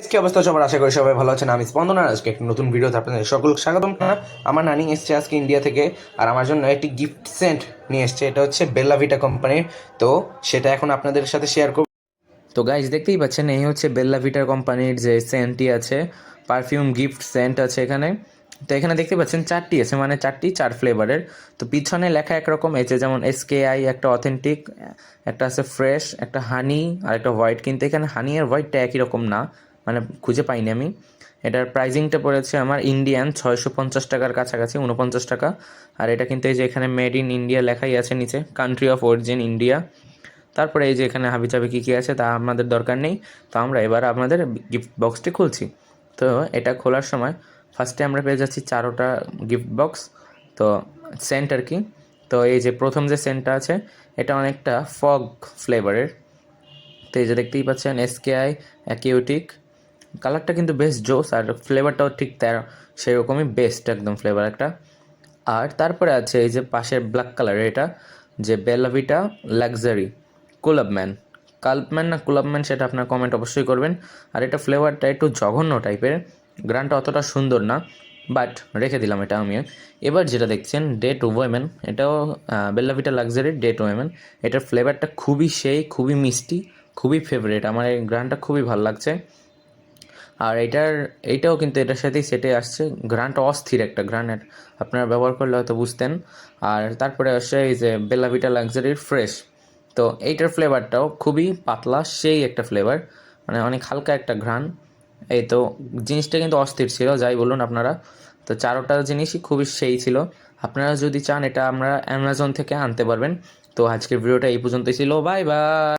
কি অবস্থা সবার, আশা করি সবাই ভালো আছেন। আমি স্পন্দন আর আজকে একটা নতুন ভিডিওতে আপনাদের সকল স্বাগতম। আমার নানি এসছে আজকে ইন্ডিয়া থেকে, আর আমার জন্য একটি গিফট সেন্ট নিয়ে এসছে। এটা হচ্ছে বেল্লা ভিটা কোম্পানির। তো সেটা এখন আপনাদের সাথে শেয়ার করব। তো গাইজ দেখতেই পাচ্ছেন, এই হচ্ছে বেল্লা ভিটার কোম্পানির যে সেন্টটি আছে, পারফিউম গিফট সেন্ট আছে এখানে। তো এখানে দেখতে পাচ্ছেন চারটি আছে, মানে চার ফ্লেভারের। তো পিছনে লেখা একরকম আছে, যেমন SKI একটা অথেন্টিক, একটা আছে ফ্রেশ, একটা হানি আর একটা হোয়াইট। কিন্তু এখানে হানি আর হোয়াইটটা একই রকম না, মানে খুঁজে পাইনি আমি। এটার প্রাইজিংটা পড়েছে আমার ইন্ডিয়ান 650 টাকার কাছাকাছি, 49 টাকা। আর এটা কিন্তু এই যে এখানে মেড ইন ইন্ডিয়া লেখাই আছে নিচে, কান্ট্রি অফ অরিজিন ইন্ডিয়া। তারপরে এই যে এখানে হাবিজাবি কী কী আছে তা আমাদের দরকার নেই। তো আমরা এবার আপনাদের গিফট বক্সটি খুলছি। তো এটা খোলার সময় ফার্স্টে আমরা পেয়ে যাচ্ছি 4টা গিফট বক্স। তো সেন্ট আর কি। তো এই যে প্রথম যে সেন্টটা আছে, এটা অনেকটা ফগ ফ্লেভারের। তো এই যে দেখতেই পাচ্ছেন SKI অ্যাকিউটিক। কালারটা কিন্তু বেশ জোস, আর ফ্লেভারটাও ঠিক তার সেরকমই বেস্ট একদম ফ্লেভার একটা। আর তারপরে আছে এই যে পাশের ব্ল্যাক কালারের, এটা যে বেলা ভিটা লাক্সারি কুলাবম্যান। কাল্পম্যান না কুলাবম্যান সেটা আপনার কমেন্ট অবশ্যই করবেন। আর এটা ফ্লেভারটা একটু জঘন্য টাইপের, গ্রানটা অতটা সুন্দর না, বাট রেখে দিলাম এটা আমি। এবার যেটা দেখছেন ডে টু ওয়েমেন, এটাও বেল্লা ভিটা লাক্সারির ডে টু ওয়েমেন। এটার ফ্লেভারটা খুবই খুবই মিষ্টি, খুবই ফেভারিট আমার। এই গ্রানটা খুবই ভালো লাগছে। আর এইটাও কিন্তু এটার সাথেই সেটে আসছে। গ্রানটা অস্থির একটা গ্রানের, আপনারা ব্যবহার করলে হয়তো বুঝতেন। আর তারপরে আসছে এই যে বেলা ভিটা লাক্সারির ফ্রেশ। তো এইটার ফ্লেভারটাও খুবই পাতলা, সেই একটা ফ্লেভার, মানে অনেক হালকা একটা ঘ্রাণ। এই তো জিনিসটা কিন্তু অস্থির ছিল, যাই বলুন আপনারা। তো চারোটা জিনিসই খুবই ছিল। আপনারা যদি চান এটা আমরা অ্যামাজন থেকে আনতে পারবেন। তো আজকের ভিডিওটা এই পর্যন্তই ছিল, বাই বাই।